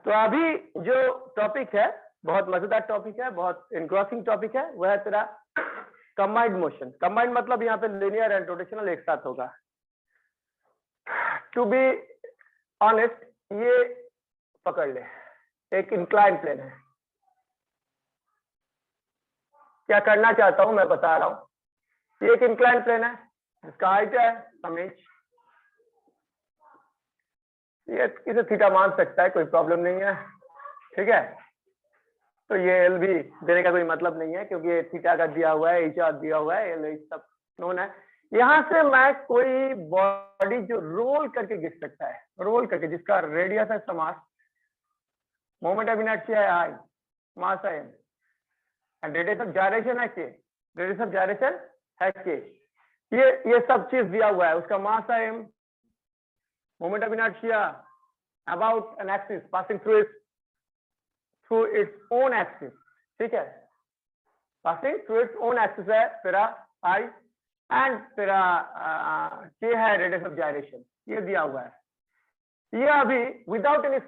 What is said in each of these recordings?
तो अभी जो टॉपिक है बहुत मजेदार टॉपिक है, बहुत इनक्रॉसिंग टॉपिक है, वह है तेरा कंबाइंड मोशन। कंबाइंड मतलब यहाँ पे लिनियर एंड रोटेशनल एक साथ होगा। टू बी ऑनेस्ट, ये पकड़ ले, एक इंक्लाइन प्लेन है। क्या करना चाहता हूं मैं बता रहा हूं। ये एक इंक्लाइन प्लेन है जिसका हाइट है समीच, ये इसे थीटा मान सकता है, कोई प्रॉब्लम नहीं है, ठीक है। तो ये एल भी देने का कोई मतलब नहीं है क्योंकि ये थीटा का दिया हुआ है, एच दिया हुआ है, एल सब नोन है। यहां से मैं कोई बॉडी जो रोल करके गिर सकता है, रोल करके, जिसका रेडियस है समास, मोमेंट ऑफ इनर्शिया है आई, मास है M, and radius of gyration है के, रेडियस ऑफ जायरेशन है के। ये सब चीज दिया हुआ है, उसका मास है M, moment of inertia about an axis passing through its own axis, ठीक है, passing through its own axis है तेरा आई, एंड तेरा के है रेडियस ऑफ जायरेशन, ये दिया हुआ है। ये अभी विदाउट एनी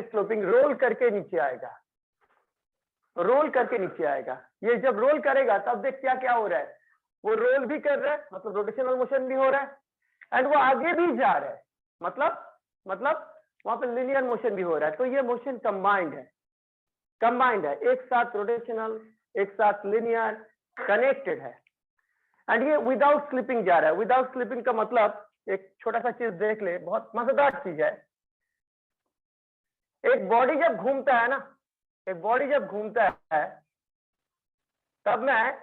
स्लिपिंग रोल करके नीचे आएगा, रोल करके नीचे आएगा। ये जब रोल करेगा तब देख क्या क्या हो रहा है, वो रोल भी कर रहा है, मतलब रोटेशनल मोशन भी हो रहा है, एंड वो आगे भी जा रहा है, मतलब वहां पे लिनियर मोशन भी हो रहा है। तो ये मोशन कंबाइंड है, एक साथ रोटेशनल, एक साथ लिनियर, कनेक्टेड है, एंड ये विदाउट स्लिपिंग जा रहा है। विदाउट स्लिपिंग का मतलब एक छोटा सा चीज देख ले, बहुत मजेदार चीज है। एक बॉडी जब घूमता है ना, एक बॉडी जब घूमता है तब मैं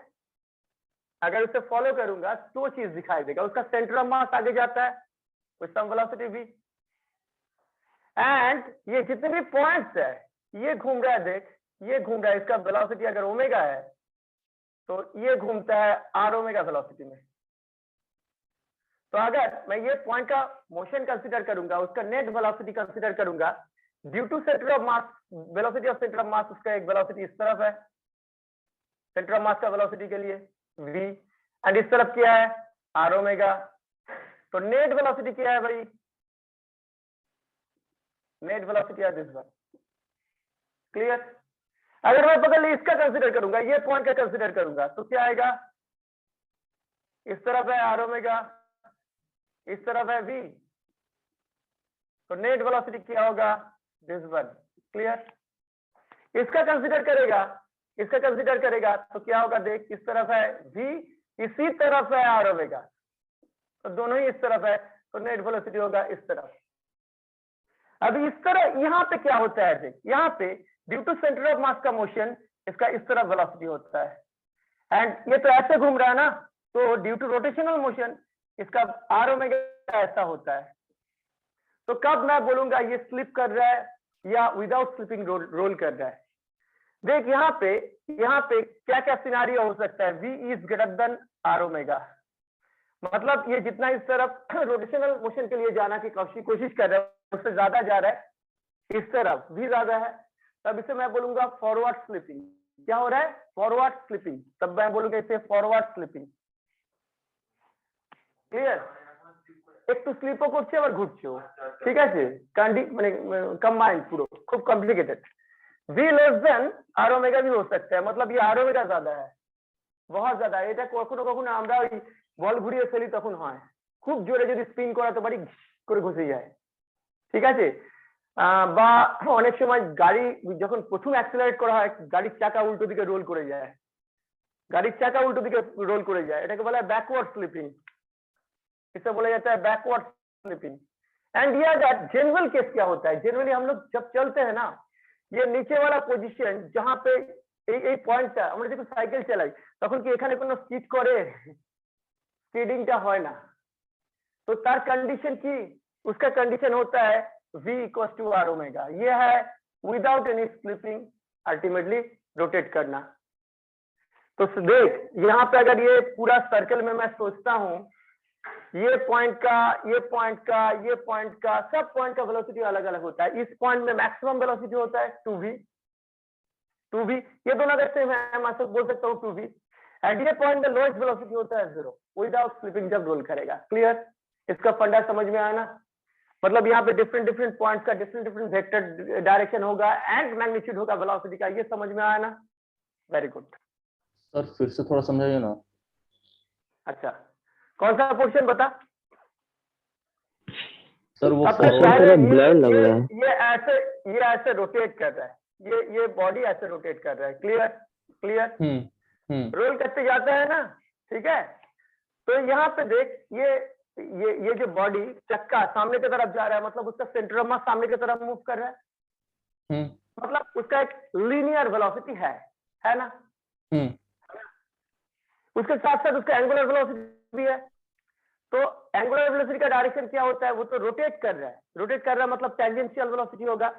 अगर उसे फॉलो करूंगा तो चीज दिखाई देगा, उसका सेंटर ऑफ मास आगे जाता है with some velocity v, and ये जितने भी पॉइंट्स है ये घूम रहा है, देख ये घूम रहा है, इसका वेलोसिटी अगर ओमेगा है तो ये घूमता है आर ओमेगा वेलोसिटी में। तो अगर मैं ये पॉइंट का मोशन कंसीडर करूंगा, उसका नेट वेलोसिटी कंसीडर करूंगा, due to centre of mass, velocity of centre of mass, उसका एक वेलोसिटी इस तरफ है सेंटर ऑफ मास का वेलोसिटी के लिए v, एंड इस तरफ क्या है आर ओमेगा। तो नेट वेलोसिटी क्या है भाई, नेट वेलोसिटी है दिस वन, क्लियर। अगर मैं पकड़ ली इसका कंसीडर करूंगा, ये पॉइंट का कंसीडर करूंगा, तो क्या आएगा, इस तरफ है आर ओमेगा, इस तरफ है v, तो नेट वेलोसिटी क्या होगा दिस वन, क्लियर। इसका कंसीडर करेगा तो क्या होगा, देख इस तरफ है v, इसी तरफ है आर ओमेगा, तो दोनों ही इस तरफ है, तो नेट वेलोसिटी होगा इस तरफ। अभी इस तरह यहाँ पे क्या होता है, देख यहाँ पे due to centre of mass का मोशन इसका इस तरफ वेलोसिटी होता है, एंड ये तो ऐसे घूम रहा है ना, तो ड्यू टू रोटेशनल मोशन इसका आर ओमेगा ऐसा होता है। तो कब मैं बोलूंगा ये स्लिप कर रहा है या विदाउट स्लिपिंग रोल कर रहा है। देख यहाँ पे क्या क्या सिनारियो हो सकता है, v is greater than R omega, मतलब ये जितना इस तरफ रोटेशनल मोशन के लिए जाना की कोशिश कर रहा है उससे ज्यादा जा रहा है, इस तरफ v ज्यादा है, तब इसे मैं बोलूंगा फॉरवर्ड स्लिपिंग। क्या हो रहा है, फॉरवर्ड स्लिपिंग, तब मैं बोलूंगा इसे फॉरवर्ड स्लिपिंग, ক্লিয়ার। একটু স্লিপও করছে আবার ঘুরছেও, ঠিক আছে, মানে কম্বাইন্ড পুরো, খুব complicated. v less than r omega भी हो सकता है, मतलब ये r ओमेगा ज्यादा है, बहुत ज्यादा। এটা কখনো কখনো আমরা ওই বল ঘুরিয়ে ফেলি তখন হয়, খুব জোরে যদি স্পিন করাতে পারি করে ঘষে যায়, ঠিক আছে। বা অনেক সময় গাড়ি যখন প্রথম অ্যাক্সেলারেট করা হয় গাড়ির চাকা উল্টো দিকে রোল করে যায়, এটাকে বলা হয় ব্যাকওয়ার্ড স্লিপিং, इसे बोला जाता है बैकवर्ड स्लिपिंग। एंड ये जनरल केस क्या होता है, जनरली हम लोग जब चलते हैं ना, ये नीचे वाला पोजीशन जहां पे এই পয়েন্টটা আমরা যখন সাইকেল চালাই তখন কি এখানে কোনো স্কিড করে, স্কিডিংটা হয় না, तो तार कंडीशन की, उसका कंडीशन होता है v equal to R omega, ये है without any slipping ultimately rotate करना। तो देख यहाँ पे अगर ये पूरा सर्कल में मैं सोचता हूँ, ये पॉइंट का सब पॉइंट का वेलोसिटी अलग अलग होता है। इस पॉइंट में मैक्सिमम वेलोसिटी होता है 2v, ये दोनों अगर सेम है मैं सब बोल सकता हूँ 2v, एंड ये पॉइंट में लोएस्ट वेलोसिटी होता है 0 विदाउट स्लिपिंग जब रोल करेगा। क्लियर, इसका फंडा समझ में आया ना। मतलब यहाँ पे डिफरेंट डिफरेंट पॉइंट्स का डिफरेंट डिफरेंट वेक्टर डायरेक्शन होगा एंड मैग्नीट्यूड होगा वेलोसिटी का। ये समझ में आया ना? Very good. सर फिर से थोड़ा समझाइए ना। अच्छा, कौन सा पोर्शन बता? सर वो सबसे फॉरवर्ड पहले ब्लर लग रहा है। ये ऐसे रोटेट कर रहा है, ये बॉडी ऐसे रोटेट कर रहा है। क्लियर? क्लियर? रोल करते जाता है ना, ठीक है। तो यहाँ पे देख, ये जो बॉडी चक्का सामने की तरफ जा रहा है, मतलब उसका सेंटर ऑफ मास सामने की तरफ मूव कर रहा है। मतलब उसका एक लीनियर वेलोसिटी है ना? उसके साथ साथ उसका एंगुलर वेलोसिटी भी है। तो एंगुलर वेलोसिटी का डायरेक्शन क्या होता है? वो तो रोटेट कर रहा है। रोटेट कर रहा है मतलब टेंजेंशियल वेलोसिटी होगा।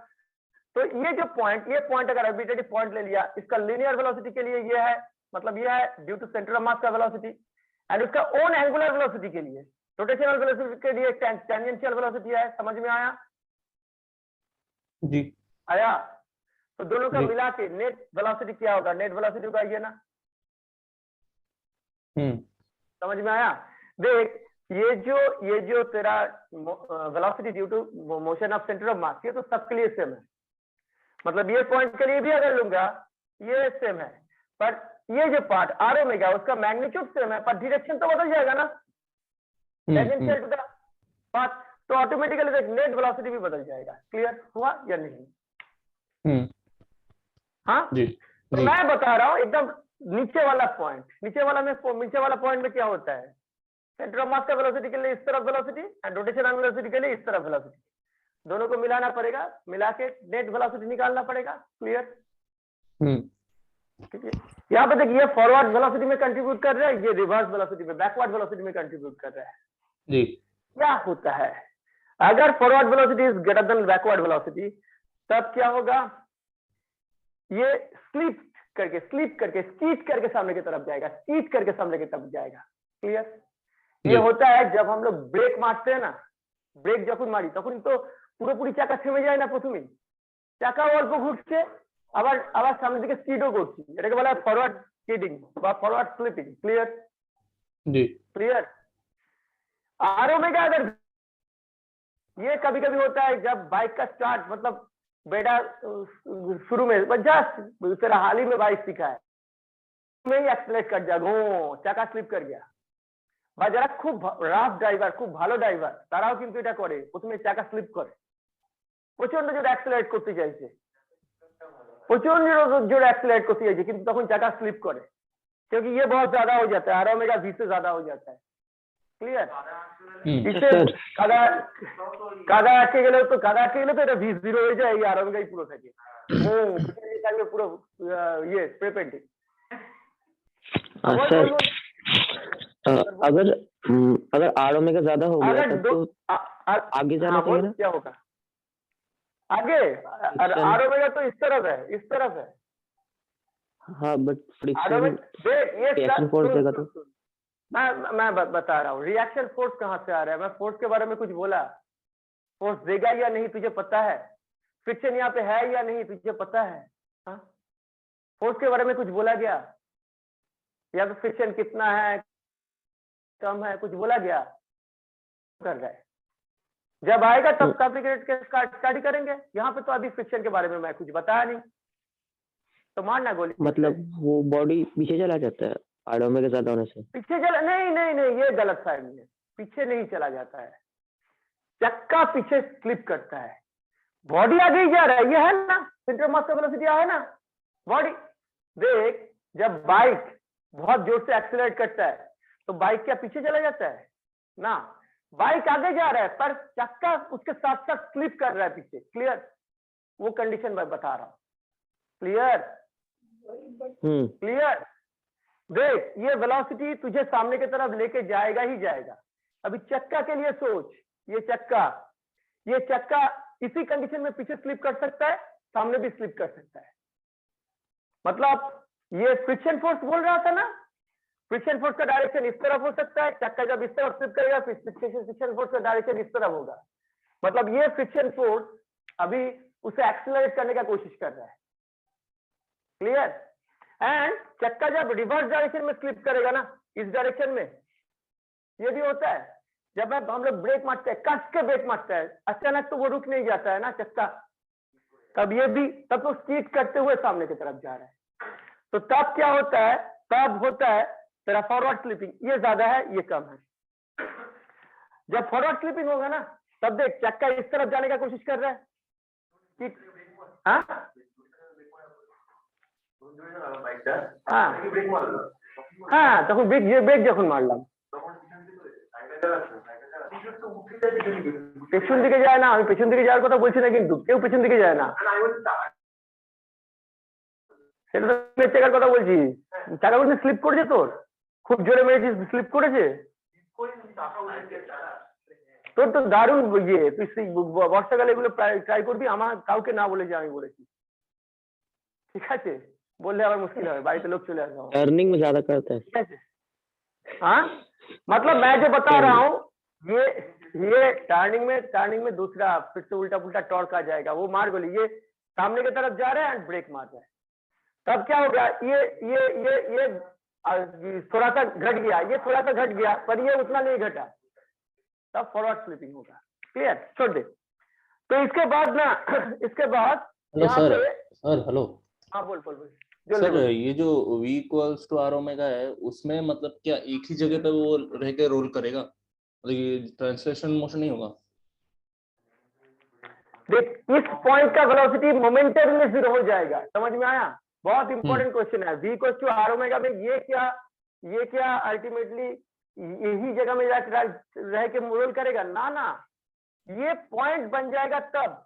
तो ये पॉइंट अगर आर्बिट्रेरी पॉइंट ले लिया, इसका लीनियर वेलोसिटी के लिए ये है, मतलब ये है due to centre of mass का वेलोसिटी, एंड उसका ओन एंगुलर वेलोसिटी के लिए, रोटेशनल वेलोसिटी के लिए टेंजेंशियल वेलोसिटी है। समझ में आया? जी आया? तो दोनों का जी। मिला के नेट वेलोसिटी क्या होगा? नेट वेलोसिटी होगा ये ना। समझ में आया? देख, ये जो तेरा velocity due to motion of centre of mass, ये तो सबके लिए सेम है। मतलब ये पॉइंट के लिए भी अगर लूंगा ये सेम है, पर ये जो पार्ट आर ओमेगा उसका मैग्नीट्यूड सेम है, पर डायरेक्शन तो बदल जाएगा ना, टेंजेंशियल टू द पाथ। तो ऑटोमेटिकली देख नेट वेलोसिटी भी बदल जाएगा। क्लियर हुआ या नहीं? हाँ जी तो जी। मैं बता रहा हूं एकदम नीचे वाला पॉइंट। नीचे वाला पॉइंट में क्या होता है? सेंटर ऑफ मास का वेलोसिटी के लिए इस तरफ वेलोसिटी एंड रोटेशनल वेलोसिटी के लिए इस तरफ वेलोसिटी, दोनों को मिलाना पड़ेगा, मिला के नेट वेलोसिटी निकालना पड़ेगा। क्लियर? ठीक है। यहाँ पे देखिए, ये फॉरवर्ड वेलोसिटी में कंट्रीब्यूट कर रहा है, ये रिवर्स वेलोसिटी में, बैकवर्ड वेलोसिटी में कंट्रीब्यूट कर रहा है। जी। क्या होता है अगर forward velocity is greater then backward velocity? तब क्या होगा? ये स्लीप करके स्कीट करके सामने की तरफ जाएगा, स्कीट करके सामने की तरफ जाएगा। क्लियर? ये होता है जब हम लोग ब्रेक मारते हैं ना, ब्रेक जब मारी तখন तो পুরোপুরি চাকা থেমে যায় না, প্রথমেই চাকা অল্প ঘুরছে, আবার সামনের দিকে স্পিডও করছি, এটাকে বলা হয় ফরওয়ার্ড স্কিডিং বা ফরওয়ার্ড স্লিপিং। ক্লিয়ার? जी क्लियर? आर ओमेगा अगर ये कभी कभी होता है जब बाइक का स्टार्ट, मतलब बेटा शुरू में जस्ट तेरा हाल ही में बाइक सीखा है, में ही एक्सलेट कर जा, চাকা স্লিপ कर गया, বা যারা খুব রাফ ড্রাইভার, খুব ভালো ড্রাইভার, তারাও কিন্তু এটা করে, প্রথমে চাকা স্লিপ করে, প্রচন্ড জোরে অ্যাক্সেলারেট করতে চাইছে, প্রচন্ড জোরে অ্যাক্সেলারেट করতে চাইছে, কিন্তু তখন চাকা স্লিप করে, क्योंकि ये बहुत ज्यादा हो जाता है, आर ओमेगा वी से ज्यादा हो जाता है। क्लियर? इसे কাদা আটকে গেলে তো এটা ভি জিরো হয়ে যায়, এই আর ওমেগাই পুরো থাকে, থাকবে পুরো ये स्प्रे पेंटिंग। अगर आर ओमेगा ज्यादा हो गया तब तो आगे जाना चाहिए ना? क्या होगा आगे? आर ओमेगा तो इस तरफ है, इस तरफ है। हाँ बट फ्रिक्शन फोर्स देगा तो मैं बता रहा हूँ रिएक्शन फोर्स कहाँ से आ रहा है। मैं फोर्स के बारे में कुछ बोला? फोर्स देगा या नहीं तुझे पता है? फ्रिक्शन यहाँ पे है या नहीं तुझे पता है? हाँ, फोर्स के बारे में कुछ बोला गया? या तो फ्रिक्शन कितना है, कम है, कुछ बोला गया? कर रहा है, जब आएगा तब स्टडी करेंगे। यहाँ पे तो अभी फ्रिक्शन के बारे में मैं कुछ बताया नहीं, तो मारना गोली। मतलब वो बॉडी पीछे चला जाता है आर ओमेगा ज्यादा होने से? पीछे चला नहीं, ये गलत फहमी है। पीछे नहीं चला जाता है, चक्का पीछे स्लिप करता है, बॉडी आगे ही जा रहा है। ये है ना सेंटर ऑफ मास का वेलोसिटी है ना, बॉडी। देख, जब बाइक बहुत जोर से एक्सीलरेट करता है तो बाइक क्या पीछे चला जाता है ना, बाइक आगे जा रहा है पर चक्का उसके साथ साथ स्लिप कर रहा है पीछे। क्लियर? वो कंडीशन मैं बता रहा हूं। क्लियर? क्लियर? देख, ये वेलोसिटी तुझे सामने की तरफ लेके जाएगा ही जाएगा। अभी चक्का के लिए सोच, ये चक्का इसी कंडीशन में पीछे स्लिप कर सकता है, सामने भी स्लिप कर सकता है। मतलब ये फ्रिक्शन फोर्स बोल रहा था ना, फ्रिक्शन फोर्स का डायरेक्शन इस तरफ हो सकता है, चक्का जब इस तरफ स्लिप करेगा फ्रिक्शन फोर्स का डायरेक्शन इस तरफ होगा। मतलब ये फ्रिक्शन फोर्स अभी उसे एक्सेलरेट करने का कोशिश कर रहा है। क्लियर? एंड चक्का जब रिवर्स डायरेक्शन में स्लिप करेगा ना, इस डायरेक्शन में, ये भी होता है, जब हम लोग ब्रेक मारते हैं, कस के ब्रेक मारते हैं, अचानक तो वो रुक नहीं जाता है ना चक्का, तब ये भी, तब तो स्कीड करते हुए सामने की तरफ जा रहा है। तो तब क्या होता है, तब होता है तेरा फॉरवर्ड स्लिपिंग, ये ज्यादा है ये कम है। जब फॉरवर्ड स्लिपिंग होगा ना, तब देख चक्का इस तरफ जाने का कोशिश कर रहा है कि हाँ हाँ तक ब्रेक যখন মারলাম পেছন দিকে যায় না, আমি পেছন দিকে যাওয়ার কথা বলছি না, কিন্তু কেউ পেছন দিকে যায় না, সেটা তো চাকার কথা বলছি। চাকা বলছি স্লিপ করেছে, তোর খুব জোরে মেরেছিস, স্লিপ করেছে তোর তো দারুণ ইয়ে, তুই বর্ষাকালে এগুলো ট্রাই করবি, আমার কাউকে না বলে যে আমি বলেছি, ঠিক আছে? बोलने आवर मुश्किल है, बाइक लोग चले आते हैं, टर्निंग में ज्यादा करता है। ठीक है? हाँ मतलब मैं जो बता रहा हूँ, ये टर्निंग में दूसरा फिर से उल्टा पुल्टा टॉर्क आ जाएगा, वो मार गोली, ये सामने की तरफ जा रहा है एंड ब्रेक मार रहा है, तब क्या हो गया, ये थोड़ा सा घट गया, ये थोड़ा सा घट गया, पर ये उतना नहीं घटा, तब फॉरवर्ड स्लिपिंग होगा। क्लियर? छोड़ दे। तो इसके बाद ना, इसके बाद हेलो सर हेलो। हाँ बोल सर ये जो v equals to R omega है, उसमें मतलब क्या एक ही जगह पे वो रह के रोल करेगा, मतलब ये ट्रांसलेशन मोशन नहीं होगा? देख इस पॉइंट का वेलोसिटी मोमेंटली जीरो हो जाएगा, समझ में आया? बहुत इंपॉर्टेंट क्वेश्चन है। v equals to R omega में ये क्या अल्टीमेटली यही जगह में रह के रोल करेगा ना, ये पॉइंट बन जाएगा, तब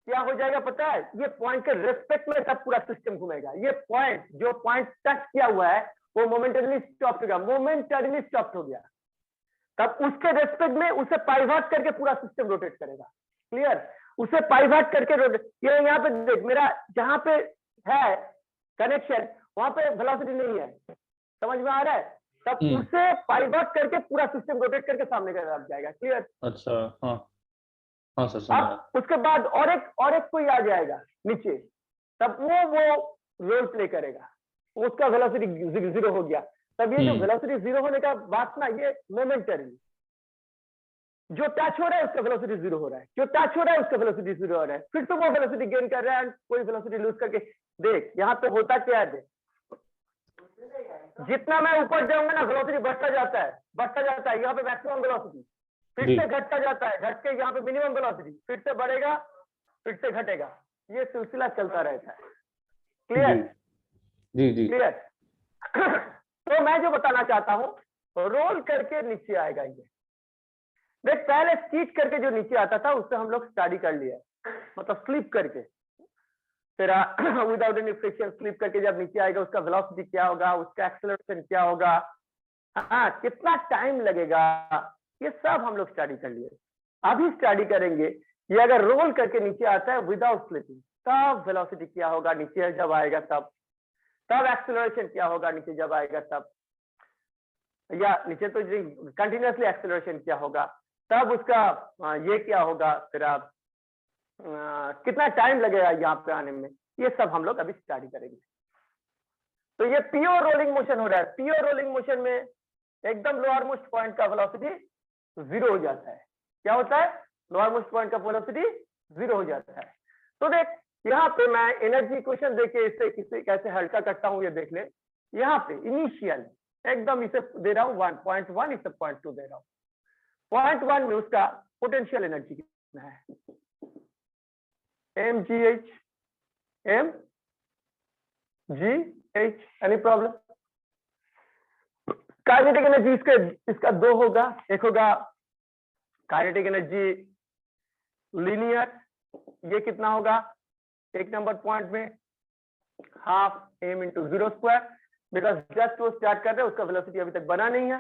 क्या हो जाएगा पता है, ये पॉइंट के रेस्पेक्ट में तब पूरा सिस्टम घूमेगा। ये पॉइंट जो पॉइंट टच किया हुआ है वो मोमेंटली स्टॉप हो गया, तब उसके रेस्पेक्ट में उसे पाइवट करके पूरा सिस्टम रोटेट करेगा। क्लियर? उसे पाइवट करके रोटेट, ये यहाँ पे देख, मेरा जहां पे है कनेक्शन वहां पे वेलोसिटी नहीं है, समझ में आ रहा है? तब उसे पाइवट करके पूरा सिस्टम रोटेट करके सामने की तरफ जाएगा। क्लियर? अच्छा हाँ सर। अब उसके बाद और एक कोई आ जाएगा नीचे, तब वो रोल प्ले करेगा, उसका वेलोसिटी जीरो हो गया। तब ये जो वेलोसिटी जीरो होने का बात ना, ये मोमेंटरी, जो टच हो रहा है उसका वेलोसिटी जीरो हो रहा है, जो टच हो रहा है उसका वेलोसिटी जीरो हो रहा है, फिर तो वो वेलोसिटी गेन कर रहा है, कोई वेलोसिटी लूज करके। देख यहाँ पे होता क्या है, जितना मैं ऊपर जाऊंगा ना वेलोसिटी बढ़ता जाता है, यहाँ पे मैक्सिमम वेलोसिटी, फिर से घटता जाता है, घट के यहाँ पे मिनिमम वेलोसिटी, फिर से बढ़ेगा, फिर से घटेगा, ये सिलसिला चलता रहता है। क्लियर? जी क्लियर? तो मैं जो बताना चाहता हूँ, रोल करके नीचे आएगा ये। देख पहले स्कीट करके जो नीचे आता था उससे हम लोग स्टडी कर लिया, मतलब स्लिप करके, फिर विदाउट एनी फ्रिक्शन स्लिप करके जब नीचे आएगा उसका वेलोसिटी क्या होगा, उसका एक्सेलरेशन क्या होगा, हाँ कितना टाइम लगेगा, ये सब हम लोग स्टडी कर लिए। अभी स्टडी करेंगे ये अगर रोल करके नीचे आता है विदाउट स्लिपिंग, तब वेलोसिटी क्या होगा नीचे जब आएगा, तब एक्सेलरेशन क्या होगा नीचे जब आएगा, तब या नीचे तो कंटिन्यूअसली एक्सेलरेशन क्या होगा, तब उसका ये क्या होगा, फिर आप कितना टाइम लगेगा यहाँ पे आने में, ये सब हम लोग अभी स्टडी करेंगे। तो ये प्योर रोलिंग मोशन हो रहा है। प्योर रोलिंग मोशन में एकदम लोअर मोस्ट पॉइंट का वेलोसिटी जीरो हो जाता है। क्या होता है? लोअर मोस्ट पॉइंट का वेलोसिटी जीरो हो जाता है। तो देख यहाँ पे मैं एनर्जी इक्वेशन देके इसे कैसे हल्का करता हूँ ये देख ले। यहाँ पे इनिशियल एकदम इसे दे रहा हूँ 1.1, इसे 0.2 दे रहा हूँ। 0.1 में उसका पोटेंशियल एनर्जी कितना है, mgh, any problem? Kinetic energy इसका दो होगा, एक होगा काइनेटिक एनर्जी लीनियर, ये कितना होगा एक नंबर पॉइंट में half m into 0² because just वो स्टार्ट कर रहे हैं, उसका वेलोसिटी अभी तक बना नहीं है।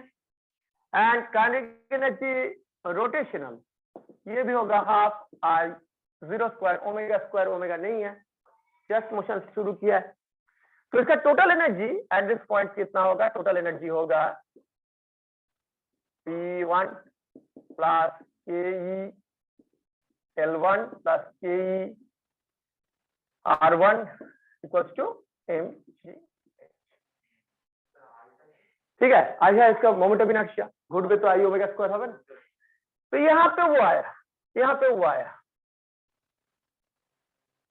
एंड काइनेटिक एनर्जी रोटेशनल, ये भी होगा हाफ r 0², ओमेगा नहीं है, जस्ट मोशन शुरू किया है। तो इसका total energy at this point कितना होगा? टोटल एनर्जी होगा P1 plus KE L1 plus KE R1 equals to mg। ठीक है, आ गया इसका मोमेंटम इनर्शिया। घुटबे तो आई ओमेगा स्क्वायर होगा ना। तो यहाँ पे वो आया, यहाँ पे वो आया,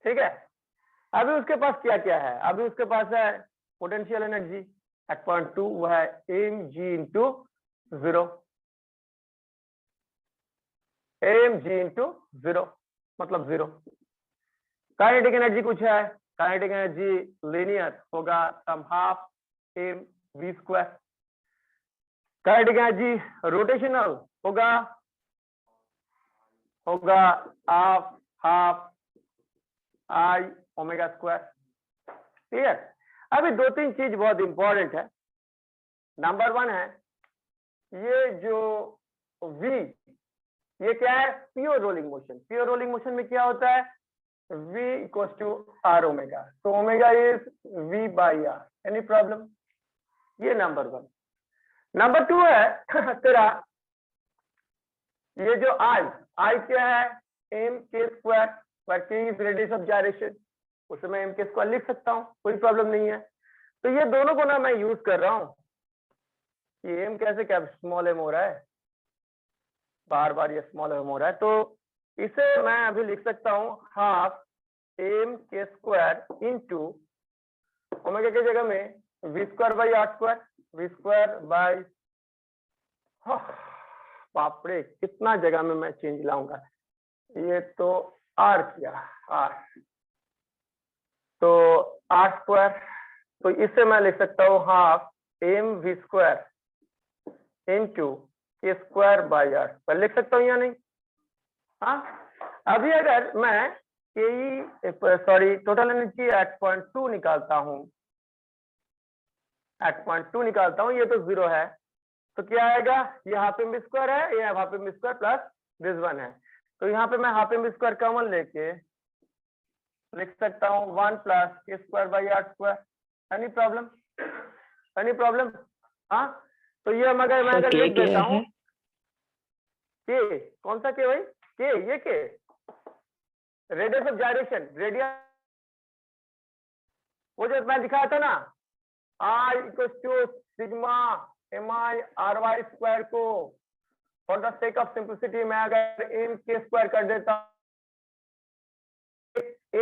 ठीक है। अभी उसके पास क्या क्या है, अभी उसके पास है पोटेंशियल एनर्जी एट पॉइंट 2, वो है mg इंटू 0, mg इंटू 0 मतलब 0। काइनेटिक एनर्जी कुछ है, काइनेटिक एनर्जी लीनियर होगा सम हाफ m v स्क्वायर। काइनेटिक एनर्जी रोटेशनल होगा half I omega square. Clear. अभी दो तीन चीज बहुत इंपॉर्टेंट है। नंबर 1 है ये जो v, ये क्या है, pure rolling motion. Pure rolling motion में क्या होता है, v equals to r omega, तो omega is v by r। Any problem, ये नंबर 1। नंबर 2 है तेरा ये जो I क्या है, m के square, is radius of gyration, उसे मैं m के स्क्वायर लिख सकता हूँ, कोई प्रॉब्लम नहीं है। तो ये दोनों को ना मैं यूज कर रहा हूँ। ये m कैसे क्या स्मॉल m हो रहा है, बार बार ये स्मॉल m हो रहा है, तो इसे मैं अभी लिख सकता हूँ हाफ m के स्क्वायर इंटू ओमेगा की जगह में v square by r square, v square by, बाप रे कितना जगह में मैं चेंज लाऊंगा। ये तो r किया r, तो r स्क्वायर, तो इससे मैं लिख सकता हूँ half m v square into के स्क्वायर बाई r स्क्वायर, लिख सकता हूँ या नहीं। हाँ, अभी अगर मैं टोटल एनर्जी एट पॉइंट 2 निकालता हूँ, एट पॉइंट 2 निकालता हूँ, ये तो 0 है, तो क्या आएगा, ये हाफ एम बी स्क्वायर है, ये half M B square plus this 1 है, तो यहाँ पे मैं half M B square common लेके लिख सकता हूँ 1 plus K square by R square. Any problem, any problem. हाँ, तो ये मैं अगर लिख देता हूँ के, कौन सा के भाई, के, ये के रेडियस ऑफ जायरेशन, रेडियस, वो जो मैं दिखाया था ना, I equal to sigma mi R Y square को for the sake of simplicity मैं अगर m के स्क्वायर कर देता हूं,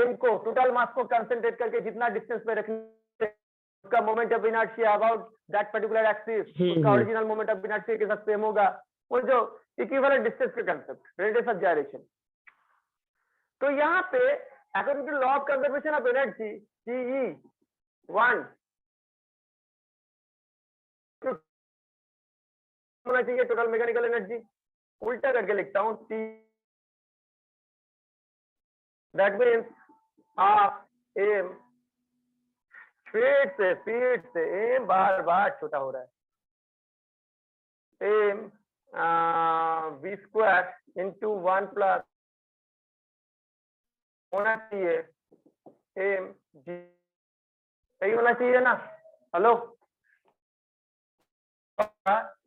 m को टोटल मास को कंसंट्रेट करके जितना डिस्टेंस पे रखने, उसका moment of inertia about that particular axis, उसका ओरिजिनल मोमेंट ऑफ इनर्शिया के साथ सेम होगा, वो जो इक्विवेलेंट डिस्टेंस का कांसेप्ट, रेडियस ऑफ जायरेशन। तो यहाँ पे according to law of conservation of energy CE1 होना चाहिए टोटल मैकेनिकल एनर्जी, उल्टा करके लिखता हूँ T, that means half m, फिर से m बार बार छोटा हो रहा है, m v square into 1 plus होना चाहिए m g, सही होना चाहिए ना। हेलो,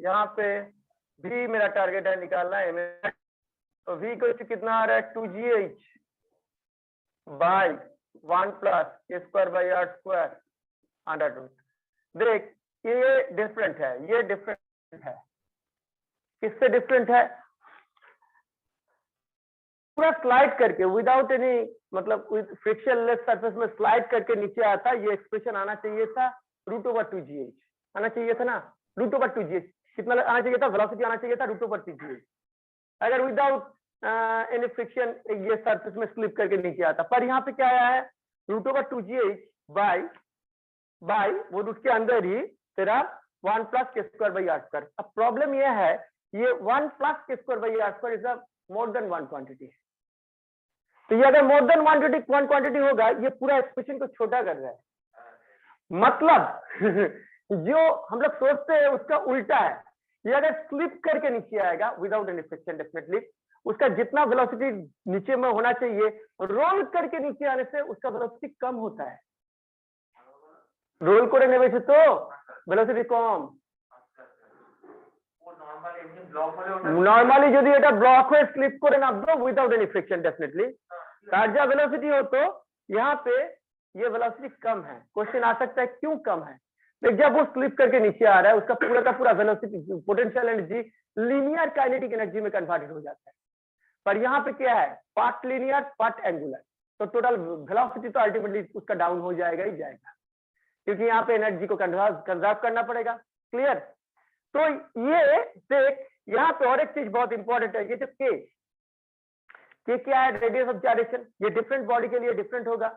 यहाँ पे v मेरा टारगेट है निकालना है, तो v को कितना आ रहा है 2gh by 1 plus K square by R square under root. देख ये डिफरेंट है, ये डिफरेंट है, किससे डिफरेंट है, पूरा स्लाइड करके विदाउट एनी मतलब विद फ्रिक्शनलेस सरफेस में स्लाइड करके नीचे आता, ये एक्सप्रेशन आना चाहिए था √2gh, आना चाहिए था ना √2gh, कितना आना चाहिए था, वेलोसिटी आना चाहिए था √2gh। अगर विदाउट एनी फ्रिक्शन ये सरफेस में स्लिप करके नीचे आता, पर यहाँ पे क्या आया है √2gh बाई वो रूट के अंदर ही तेरा 1 plus K square by R square. अब प्रॉब्लम ये है, ये 1 plus K square by R square is a more than 1 quantity, तो ये अगर मोर देन 1 क्वांटिटी होगा, ये पूरा एक्सप्रेशन को छोटा कर रहा है, मतलब जो हम लोग सोचते हैं उसका उल्टा है। ये अगर स्लिप करके नीचे आएगा विदाउट एनी फ्रिक्शन, डेफिनेटली उसका जितना वेलोसिटी नीचे में होना चाहिए, रोल करके नीचे आने से उसका वेलोसिटी कम होता है, रोल করে নেবে তো वेलोसिटी कम। नॉर्मली যদি এটা ব্লক হয়ে স্লিপ করে নামতো উইদাউট এনি फ्रिक्शन, डेफिनेटली तार जा वेलोसिटी हो तो यहाँ पे ये वेलोसिटी कम है। क्वेश्चन आ सकता है क्यों कम है, देख जब वो स्लिप करके नीचे आ रहा है उसका पूरा का पूरा velocity, potential energy linear kinetic energy में कन्वर्टेड हो जाता है। पर यहाँ पे क्या है, पार्ट लीनियर पार्ट एंगुलर, तो टोटल वेलोसिटी तो अल्टीमेटली उसका डाउन हो जाएगा ही जाएगा, क्योंकि यहाँ पे एनर्जी को कंजर्व करना पड़ेगा। क्लियर? तो ये देख यहाँ पे और एक चीज बहुत इंपॉर्टेंट है, ये जो के क्या है, रेडियस ऑफ जाइरेशन, ये डिफरेंट बॉडी के लिए डिफरेंट होगा।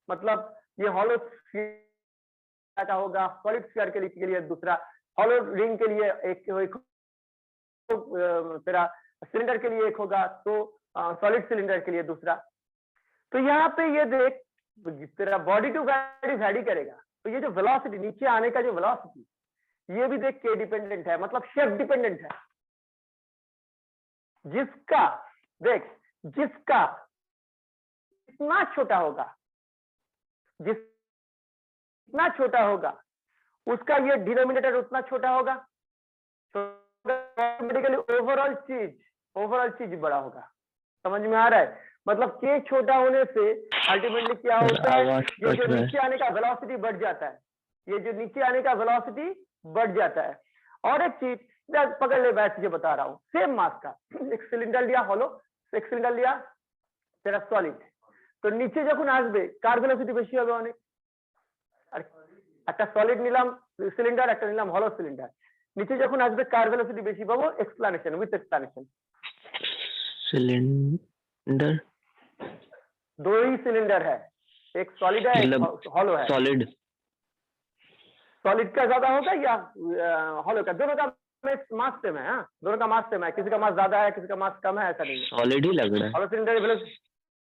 मतलब ये हॉलो स्फीयर का होगा, सॉलिड स्फीयर के लिए दूसरा, हॉलो रिंग के लिए एक तेरा सिलेंडर के लिए एक होगा, तो सॉलिड सिलेंडर के लिए दूसरा। तो यहाँ पे ये देख तेरा बॉडी टू बॉडी वैरी करेगा, तो ये जो वेलोसिटी नीचे आने का जो वेलोसिटी, ये भी देख के डिपेंडेंट है, मतलब शेप डिपेंडेंट है। जिसका देख जिसका इतना छोटा होगा, जितना छोटा होगा उसका ये डिनोमिनेटर उतना छोटा होगा, तो ऑटोमेटिकली ओवरऑल चीज बड़ा होगा। समझ में आ रहा है? मतलब के छोटा होने से अल्टीमेटली क्या होता है, ये जो नीचे आने का वेलोसिटी बढ़ जाता है, ये जो नीचे आने का वेलोसिटी बढ़ जाता है। और एक चीज पकड़ ले, मैं तुझे बता रहा हूँ, सेम मास का एक सिलिंडर लिया हॉलो, एक सिलिंडर लिया तेरा सॉलिड, तो नीचे যখন আসবে কার ভেলোসিটি বেশি হবে অনেক? আর একটা সলিড নিলাম সিলিন্ডার, একটা নিলাম হলো সিলিন্ডার, নিচে যখন আসবে কার ভেলোসিটি বেশি পাবো? Explanation, with এক্সপ্লেনেशन। सिलेंडर, दो ही सिलेंडर है, एक सॉलिड है एक हॉलो है। सॉलिड सॉलिड का ज्यादा होगा या हॉलो का? दोनों का मास सेम है। हाँ, दोनों का मास सेम है, किसी का मास ज्यादा है किसी का मास कम है, ऐसा नहीं है। सॉलिड ही लग रहा है। हॉलो सिलेंडर वेलोसिटी,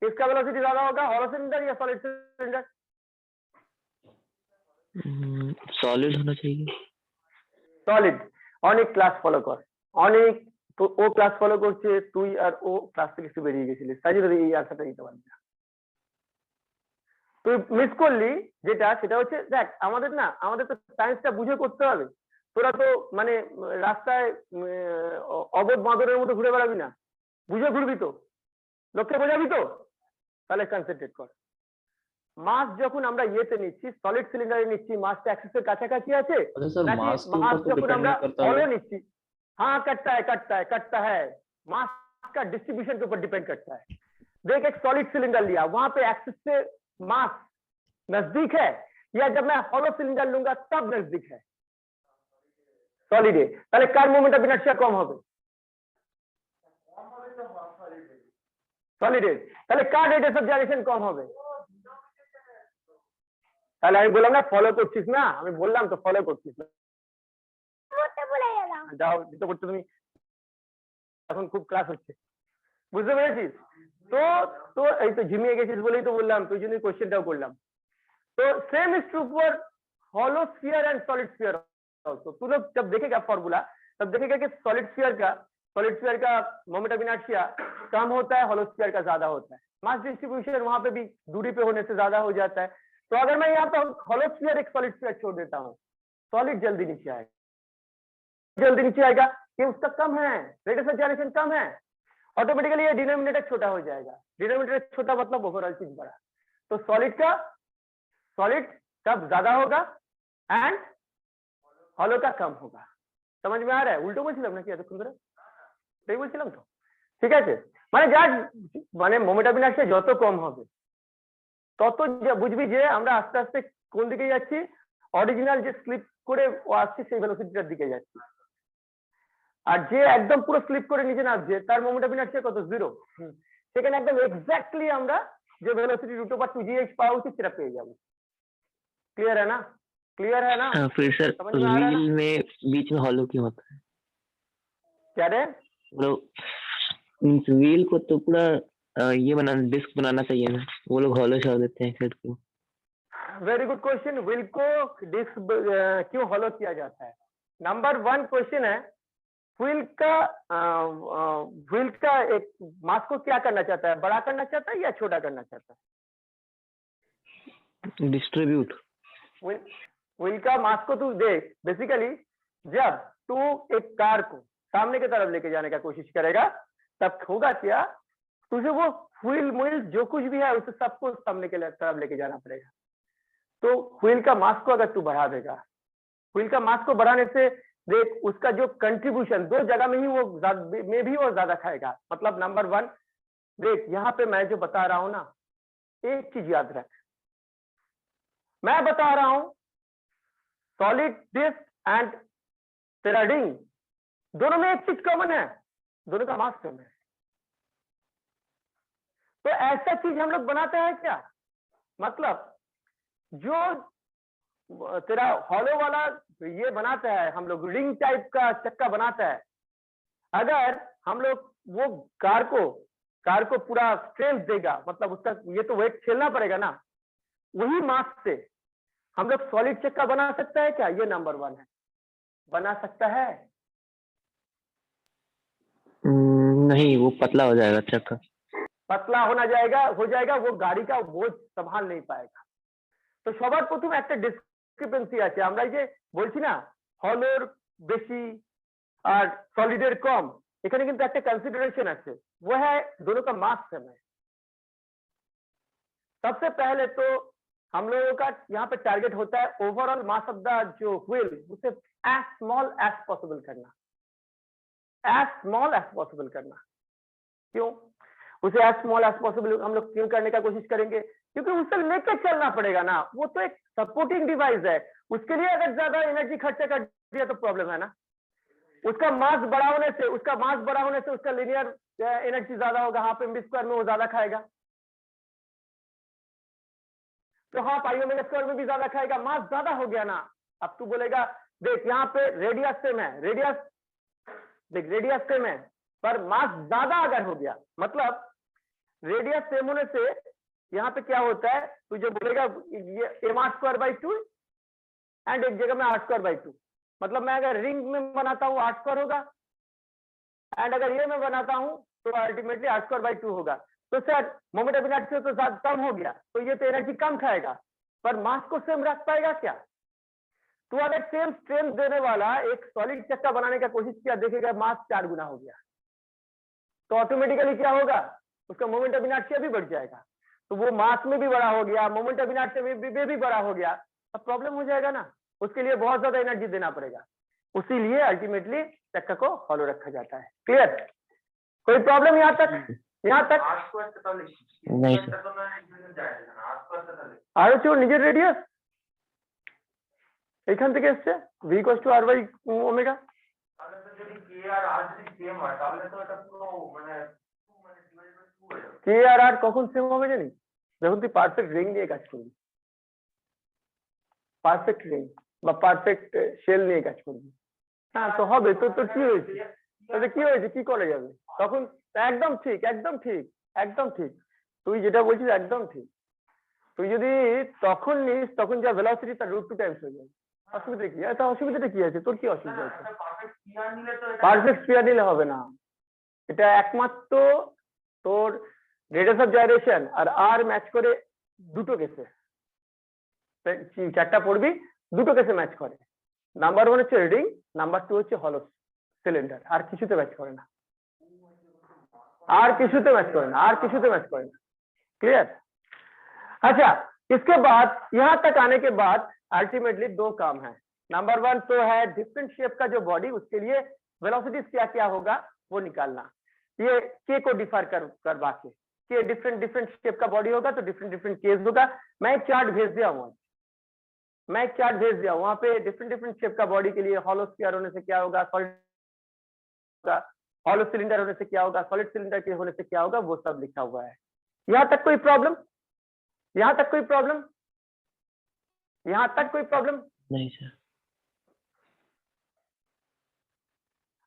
किसका वेलोसिटी ज्यादा होगा, हॉलो सिलेंडर या सॉलिड सिलेंडर? सॉलिड होना चाहिए। সলিড। অনেক ক্লাস ফলো কর, অনেক, তো ও ক্লাস ফলো করছে, তুই আর ও ক্লাস থেকে একটু বেরিয়ে গেছিলিস, তাই জন্য এই আনসারটা দিতে পারবি না। তুই মিস করলি যেটা, সেটা হচ্ছে দেখ আমাদের না, আমাদের তো সায়েন্সটা বুঝে করতে হবে। তোরা তো মানে রাস্তায় অবধ বাঁদরের মতো ঘুরে বেড়াবি না, বুঝে ঘুরবি তো, লোককে বোঝাবি তো, তাহলে কনসেন্ট্রেট কর। মাস যখন আমরা ইয়েতে নিচ্ছি, সলিড সিলিন্ডারে নিচ্ছি, মাসটা অ্যাক্সিসের কাছাকাছি আছে, मास মাস যখন আমরা হলো है। নিচ্ছি, हाँ कटता है, मास का डिस्ट्रीब्यूशन के ऊपर डिपेंड करता है। देख एक सॉलिड सिलेंडर लिया, वहां पे एक्सिस से मास नजदीक है, या जब मैं हॉलो सिलेंडर लूंगा तब नजदीक है सॉलिड है, তাহলে কার মোমেন্ট অফ ইনার্শিয়া কম হবে? সলিড এর। তাহলে কার রেডিয়াস অফ জাইরেশন কম হবে? তাহলে আমি বললাম না ফলো করছিস না, আমি বললাম তো ফলো করছিস না, যাও যেটা করছো তুমি, এখন খুব ক্লাস হচ্ছে, বুঝতে পেরেছিস? তো তো এই তো ঝিমিয়ে গেছিস বলেই তো বললাম, তুই জন্য কোশ্চেনটাও করলাম। तो same is true for hollow sphere and solid sphere also. तू लोग जब देखेगा फॉर्मूला तब देखेगा कि सॉलिड स्फीयर का मोमेंट ऑफ इनर्शिया कम होता है, हॉलो स्फीयर का ज्यादा होता है। मास डिस्ट्रीब्यूशन वहां पे भी दूरी पे होने से ज्यादा हो जाता है। तो अगर मैं यहाँ पे हॉलो स्फीयर एक सॉलिड स्फीयर छोड़ देता हूँ, सॉलिड जल्दी नीचे आएगा कि उसका कम है, रेडियस ऑफ जाइरेशन कम है, ऑटोमेटिकली ये डिनोमिनेटर छोटा हो जाएगा। डिनोमिनेटर छोटा मतलब ओवरऑल चीज बड़ा। तो सॉलिड का ज्यादा होगा एंड हॉलो का कम होगा। समझ में आ रहा है? उल्टो বলছিলাম নাকি এতক্ষণ ধরে? তাই বলছিলাম তো, ঠিক আছে? মানে যা মানে মোমেন্ট অফ ইনার্শিয়া যত কম হবে তত বুঝবি যে আমরা আস্তে আস্তে কোন দিকে যাচ্ছি, অরিজিনাল যে স্লিপ করে ও আসছে সেই ভেলোসিটিটার দিকে যাচ্ছি। আর যে একদম পুরো স্লিপ করে নিচে নামছে তার মোমেন্ট অফ ইনার্শিয়া কত? 0। সেখানে একদম এক্স্যাক্টলি আমরা যে ভেলোসিটি √2gh পাওয়া উচিত সেটা পেয়ে যাবো। क्लियर है ना? फिर सर व्हील में बीच में हॉलो क्यों होता है? क्या रे? मींस व्हील को तो पूरा ये बनाना, डिस्क बनाना चाहिए ना, वो लोग हॉलो छोड़ देते हैं फिर क्यों? Very good question. व्हील को डिस्क क्यों हॉलो किया जाता है? नंबर 1 क्वेश्चन है, व्हील का एक मास को क्या करना चाहता है? बड़ा करना चाहता है या छोटा करना चाहता है? डिस्ट्रीब्यूट। व्हील का मास को तू देख, बेसिकली जब तू एक कार को सामने की तरफ लेके जाने का कोशिश करेगा तब होगा क्या, तुझे वो व्हील जो कुछ भी है उसे सबको सामने के तरफ लेके जाना पड़ेगा। तो व्हील का मास को अगर तू बढ़ा देगा व्हील का मास को बढ़ाने से देख उसका जो कंट्रीब्यूशन दो जगह में ही वो ज्यादा खाएगा। मतलब नंबर वन, देख यहाँ पे मैं जो बता रहा हूं ना, एक चीज याद रख, मैं बता रहा हूं सॉलिड डिस्क एंड तेरा रिंग दोनों में एक चीज कॉमन है, दोनों का मास कम है। तो ऐसा चीज हम लोग बनाते हैं क्या, मतलब जो तेरा हॉलो वाला ये बनाता है, हम लोग रिंग टाइप का चक्का बनाता है, अगर हम लोग वो कार को पूरा स्ट्रेंथ देगा, मतलब उसका ये तो वेट झेलना पड़ेगा ना, वही मास से हम लोग सॉलिड चक्का बना सकता है क्या? ये नंबर वन है, बना सकता है? नहीं, वो पतला हो जाएगा चक्का। पतला हो जाएगा, वो गाड़ी का बोझ संभाल नहीं पाएगा। तो সবার প্রথম একটা ডিসক্রিপেন্সি আছে, আমরা এই যে বলছি না হলোর বেশি আর সলিডের কম, এখানে কিন্তু একটা কনসিডারেशन আছে, वो है दोनों का मास सेम है। सबसे पहले तो हम लोगों का यहाँ पे टारगेट होता है ओवरऑल मास ऑफ द जो व्हील उसे एज स्मॉल एज पॉसिबल करना, एज स्मॉल एज पॉसिबल करना। क्यों उसे एज स्मॉल एज पॉसिबल हम लोग क्यों करने का कोशिश करेंगे? क्योंकि उसे लेकर चलना पड़ेगा ना, वो तो एक सपोर्टिंग डिवाइस है, उसके लिए अगर ज्यादा एनर्जी खर्चा कर दिया तो प्रॉब्लम है ना। उसका मास बड़ा होने से उसका लीनियर एनर्जी ज्यादा होगा, हाफ एम बी स्क्वायर में वो ज्यादा खाएगा, तो हाफ आई ओमेगा स्क्वायर में भी ज्यादा खाएगा, मास ज्यादा हो गया ना। अब तू बोलेगा देख यहाँ पे रेडियस सेम है, रेडियस सेम है पर मास ज्यादा अगर हो गया, मतलब रेडियस सेम होने से यहाँ पे क्या होता है, तू जो बोलेगा ये M R square by 2 and एक जगह में आर स्क्वायर बाई 2, मतलब मैं अगर रिंग में बनाता हूँ आर स्क्वायर होगा एंड अगर ये मैं बनाता हूँ तो अल्टीमेटली आर स्क्वायर बाई 2 होगा। तो सर मोमेंट ऑफ इनर्शिया तो कम हो गया, तो ये तो एनर्जी कम खाएगा पर मास को सेम रख पाएगा क्या? तो अगर सेम स्ट्रेंथ देने वाला एक सॉलिड चक्का बनाने का कोशिश किया, देखेगा मास 4 गुना हो गया, तो ऑटोमेटिकली क्या होगा, उसका मोमेंट ऑफ इनर्शिया भी बढ़ जाएगा। तो वो मास में भी बड़ा हो गया, मोमेंट ऑफ इनर्शिया में भी बड़ा हो गया, अब प्रॉब्लम हो जाएगा ना, उसके लिए बहुत ज्यादा एनर्जी देना पड़ेगा, उसीलिए अल्टीमेटली चक्का को हॉलो रखा जाता है। क्लियर? कोई प्रॉब्लम यहाँ तक? नहीं सर। আরো চোর নিজের রেডিয়াস এখান থেকে এসছে v equals to r by omega, তাহলে তো যদি k আর r যদি সেম হয় তাহলে তো এটা পুরো মানে 2 হয়ে যাবে। k আর r কখন সেম হবে জানিস? যখন তুই পারফেক্ট রিং নিয়ে কাজ করবি, পারফেক্ট রিং বা পারফেক্ট শেল নিয়ে কাজ করবি, হ্যাঁ তো হবে। তো তোর কি হয়েছে, তাহলে কি হয়েছে, কি করে যাবে তখন? একদম ঠিক, একদম ঠিক, একদম ঠিক, তুই যেটা বলছিস একদম ঠিক। তুই যদি তখন নিস তখন যা ভেলোসিটি তার √2 টাইমস হয়ে যাবে, অসুবিধা কি? এটা অসুবিধাটা কি আছে, তোর কি অসুবিধা আছে? পারফেক্ট স্পিয়ার নিলে হবে না, এটা একমাত্র তোর রেডিয়াস অফ জাইরেশন আর আর ম্যাচ করে দুটো কেসে, চারটা পড়বি দুটো কেসে ম্যাচ করে। নাম্বার 1 হচ্ছে রিং, নাম্বার 2 হচ্ছে হলো সিলিন্ডার, আর কিছুতে ম্যাচ করে না, আর কিছুতে ম্যাচ করে না, আর কিছুতে ম্যাচ করে না। क्लियर? अच्छा, इसके बाद यहां तक आने के बाद अल्टीमेटली दो काम है। नंबर 1 तो है डिफरेंट शेप का जो बॉडी, उसके लिए वेलोसिटीज क्या क्या होगा वो निकालना, ये के को डिफर करवा के डिफरेंट शेप का बॉडी होगा तो डिफरेंट केस होगा। मैं एक चार्ट भेज दिया हूँ, वहां पे डिफरेंट शेप का बॉडी के लिए हॉलो स्फीयर होने से क्या होगा, सॉलिड हॉलो सिलेंडर होने से क्या होगा, सॉलिड सिलेंडर के होने से क्या होगा, वो सब लिखा हुआ है। यहाँ तक कोई प्रॉब्लम? यहाँ तक कोई प्रॉब्लम? यहाँ तक कोई प्रॉब्लम? नहीं सर।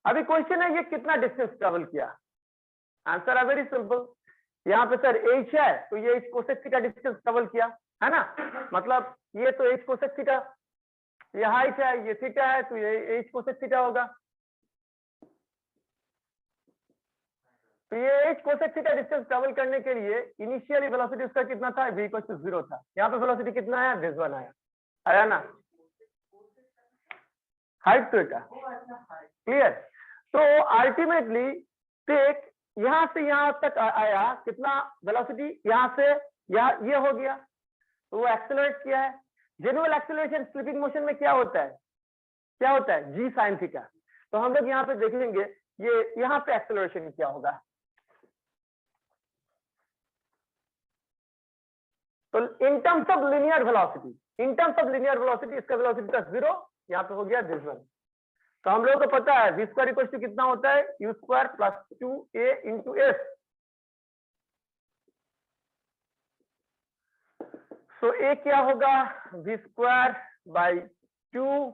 अभी क्वेश्चन है ये कितना डिस्टेंस ट्रेवल किया, आंसर है वेरी सिंपल। यहाँ पे सर h है तो ये h cosec theta distance travel किया है ना, मतलब ये तो h कोसेक थीटा, ये हाइट है, ये थीटा है तो ये h कोसेक थीटा होगा, तो ये h cosec theta distance travel करने के लिए इनिशियली वेलोसिटी उसका कितना था, v इक्वल टू 0 था। यहाँ पे वेलोसिटी कितना है, this one आया ना, हाइट तो का क्लियर। तो अल्टीमेटली देख यहाँ से यहाँ तक आया कितना वेलोसिटी, यहाँ से ये हो गया तो वो एक्सेलरेट किया है। जनरल एक्सेलरेशन स्लिपिंग मोशन में क्या होता है, क्या होता है जी साइन थीटा। तो हम लोग यहाँ पे देखेंगे ये यहाँ पे एक्सेलरेशन क्या होगा। तो in terms of linear velocity इसका वेलोसिटी था 0, यहाँ पे हो गया दिस वन। तो हम लोगों को पता है v स्क्वायर इक्वल टू कितना होता है u square plus 2a into S. तो a क्या होगा v square by 2।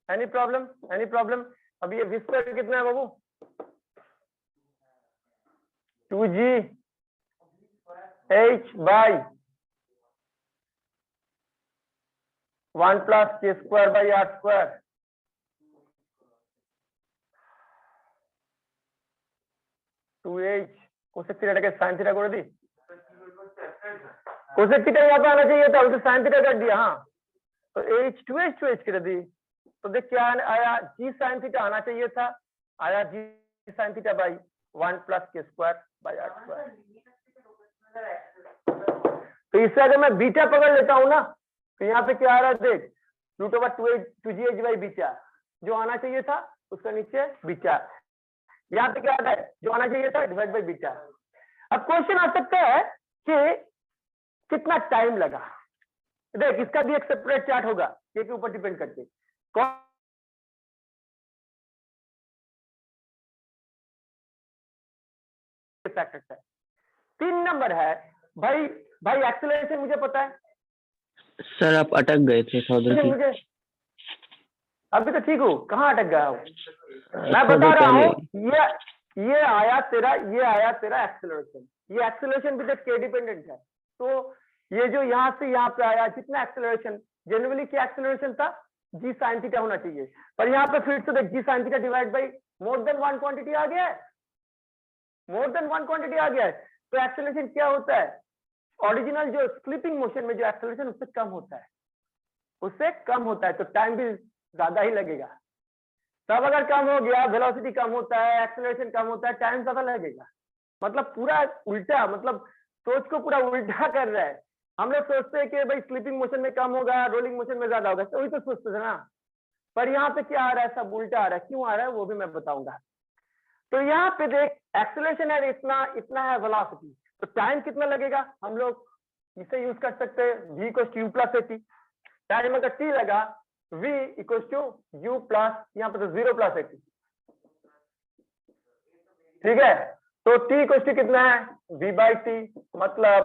Any problem. अब ये v स्क्वायर कितना है बाबू 2g h by 1 plus k square by R square. Cosec theta के साइन थीटा कर दी। कोसेक थीटा यहाँ पे आना चाहिए था, उसे साइन थीटा कर दिया। हाँ तो h कर दी। तो देख क्या आया जी साइन थीटा आना चाहिए था, आया जी sine theta by 1 plus K square by R square. तो इससे अगर मैं बीटा पकड़ लेता हूं ना तो यहाँ पे क्या आ रहा है देख √2g h बाई बीटा, जो आना चाहिए था उसका नीचे बीटा। यहाँ पे क्या आता है जो आना चाहिए था डिवाइड बाई बीटा। अब क्वेश्चन आ सकता है कि कितना टाइम लगा। देख इसका भी एक सेपरेट चार्ट होगा, ये के ऊपर डिपेंड करके। फैक्टर्स है 3 नंबर है भाई एक्सेलरेशन मुझे पता है। सर आप अटक गए थे थोड़ा सी। मुझे अभी तो ठीक हूँ, कहाँ अटक गया हूँ मैं बता रहा हूँ। ये आया तेरा एक्सेलरेशन। ये एक्सेलरेशन भी देख के डिपेंडेंट है। तो ये जो यहाँ से यहाँ पे आया जितना एक्सेलरेशन, जनरली क्या एक्सेलरेशन था जी साइन थीटा होना चाहिए, पर यहाँ पे फिर से देख G sine theta divide by more than one quantity आ गया है। तो एक्सेलरेशन क्या होता है ओरिजिनल जो स्लिपिंग मोशन में जो एक्सेलरेशन उससे कम होता है, तो टाइम भी ज्यादा ही लगेगा। तब अगर कम हो गया वेलोसिटी कम होता है, एक्सेलरेशन कम होता है, टाइम ज्यादा लगेगा। मतलब पूरा उल्टा, मतलब सोच को पूरा उल्टा कर रहा है। हम लोग सोचते हैं कि भाई स्लिपिंग मोशन में कम होगा, रोलिंग मोशन में ज्यादा होगा, तो वही तो सोचते थे ना। पर यहाँ पे क्या आ रहा है, सब उल्टा आ रहा है। क्यों आ रहा है वो भी मैं बताऊंगा। तो यहाँ पे देख एक्सेलरेशन है इतना है वेलोसिटी, तो टाइम कितना लगेगा हम लोग इसे यूज कर सकते हैं v equal to u plus at। Time अगर t लगा v equal to u plus यहाँ पे तो 0 प्लस at, ठीक है। तो t इक्वल टू कितना है v बाई t, मतलब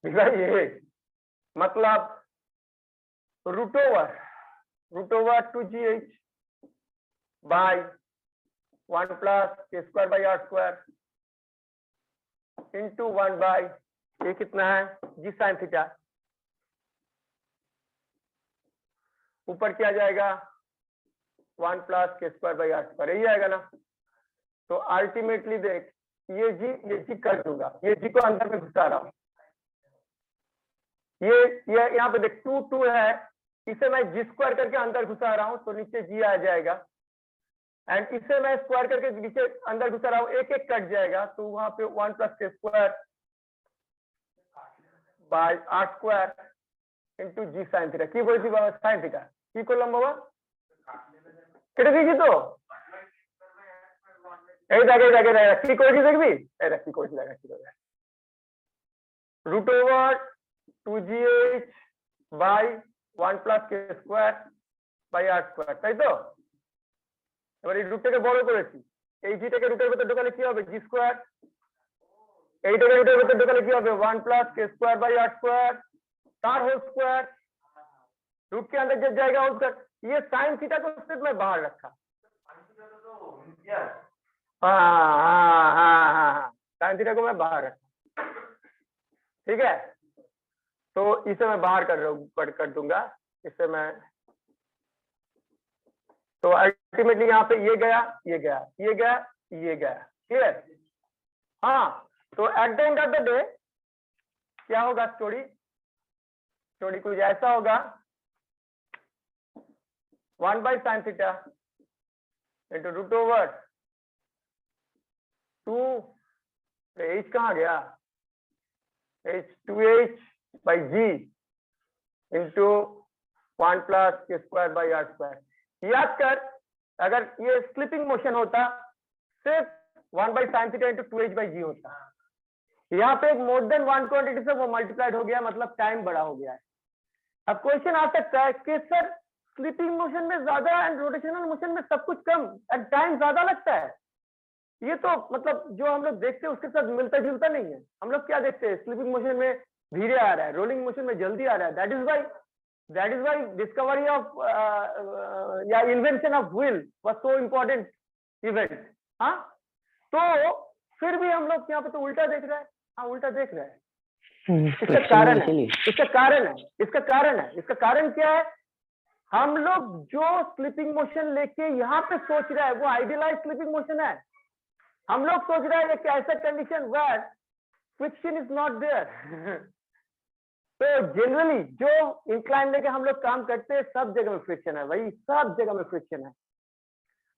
v बाई ये मतलब root over 2gh by 1 plus K square by R square into 1 by ये कितना है जी साइन थीटा। ऊपर क्या जाएगा 1 plus K square by R square, यही आएगा ना। तो अल्टीमेटली देख ये जी कर दूंगा, ये जी को अंदर में घुसा रहा हूं। ये यहाँ पे देख 2 है, इसे मैं जी स्क्वायर करके अंदर घुसा रहा हूं, तो नीचे जी आ जाएगा। एंड इसे मैं स्क्वायर करके नीचे अंदर घुसा रहा हूँ, एक कट जाएगा, तो वहां पे 1 plus K square by R square into G sine theta. की बोलती बाबा साइन थीटा की করলাম বাবা কেটে দিয়েছি তো এই দেখে কি করেছি দেখবি এই দেখ কি করেছি দেখা কি করে √2gh by 1 plus K square by R square, তাই তো। এবার এই রুটটাকে বড় করেছি, এই জিটাকে রুটের ভিতর ঢোকালে কি হবে জি স্কয়ার, এইটাকে রুটের ভিতর ঢোকালে কি হবে 1 plus K square by R square तार होल स्क्वायर, रूट के अंदर जब जाएगा उसका ये साइन थीटा को सिर्फ मैं बाहर रखा। हाँ साइन थीटा को मैं बाहर रखा, ठीक है। तो इसे मैं बाहर कर दूंगा, इससे मैं तो अल्टीमेटली यहाँ पे ये गया क्लियर। हाँ तो at the end of the day क्या होगा स्टोरी कुछ ऐसा होगा 1 by sine theta into √2 h कहाँ गया h 2h by g into 1 plus K square by R square. याद कर, अगर ये स्लिपिंग मोशन होता सिर्फ 1 by sine theta into 2h by G होता। यहाँ पे एक मोर देन 1 क्वांटिटी से वो मल्टीप्लाइड हो गया, मतलब टाइम बड़ा हो गया है। अब क्वेश्चन आ सकता है कि सर स्लिपिंग मोशन में ज्यादा एंड रोटेशनल मोशन में सब कुछ कम एंड टाइम ज्यादा लगता है। ये तो मतलब जो हम लोग देखते हैं उसके साथ मिलता जुलता नहीं है। हम लोग क्या देखते हैं, स्लिपिंग मोशन में धीरे आ रहा है, रोलिंग मोशन में जल्दी आ रहा है। That is why discovery of या invention of wheel was so important event. हाँ, तो फिर भी हम लोग यहाँ पे तो उल्टा देख रहे हैं। हाँ, उल्टा देख रहे हैं। इसका कारण क्या है? हम लोग जो स्लिपिंग मोशन लेके यहाँ पे सोच रहे हैं वो आइडियलाइज स्लिपिंग मोशन है। हम लोग सोच रहे हैं कि ऐसा condition where friction is not there. तो जनरली जो इंक्लाइन लेके हम लोग काम करते हैं सब जगह में फ्रिक्शन है भाई, सब जगह में फ्रिक्शन है।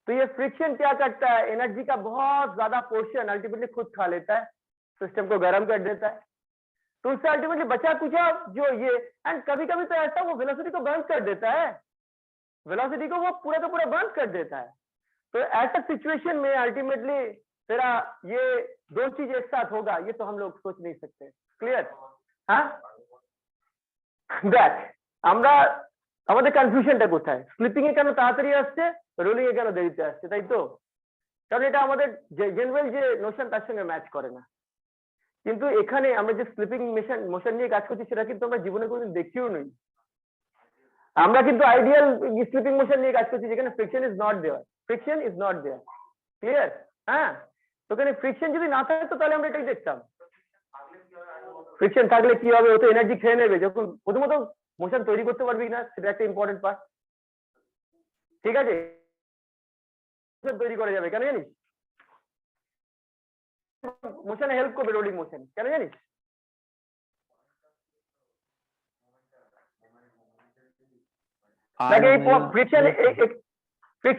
तो ये फ्रिक्शन क्या करता है, एनर्जी का बहुत ज्यादा पोर्शन अल्टीमेटली खुद खा लेता है, सिस्टम को गर्म कर देता है। तो उससे अल्टीमेटली बचा कुचा जो ये, एंड कभी कभी तो ऐसा वो वेलोसिटी को बर्न कर देता है, वेलोसिटी को वो पूरा का पूरा बर्न कर देता है। तो ऐसा सिचुएशन में अल्टीमेटली तेरा ये दो चीज एक साथ होगा, ये तो हम लोग सोच नहीं सकते। क्लियर? हाँ, দেখ আমরা আমাদের কনফিউশনটা কোথায়, স্লিপিং এ কেন তাড়াতাড়ি আসছে, রোলিং এ কেন দেরিতে আসছে, তাই তো? কারণ এটা আমাদের জেনারেল যে নোশন তার সঙ্গে ম্যাচ করে না। কিন্তু এখানে আমরা যে স্লিপিং মোশন নিয়ে কাজ করছি সেটা কিন্তু আমরা জীবনে কোনোদিন দেখিও নই। আমরা কিন্তু আইডিয়াল স্লিপিং মোশন নিয়ে কাজ করছি যেখানে friction is not there, friction is not there. Clear? হ্যাঁ, তো এখানে ফ্রিকশন যদি না থাকতো তাহলে আমরা এটাই দেখতাম। ফ্রিকশন থাকলে কি হবে, ও তো এনার্জি খেয়ে নেবে। যখন প্রথমত মোশন তৈরি করতে পারবি না সেটা একটা ইম্পর্টেন্ট পার্ট। ঠিক আছে, তৈরি করা যাবে কেন জানিস? মোশনে হেল্প করবে রোলিং মোশন, কেন জানিস? দেখে এই ফ্রিকশন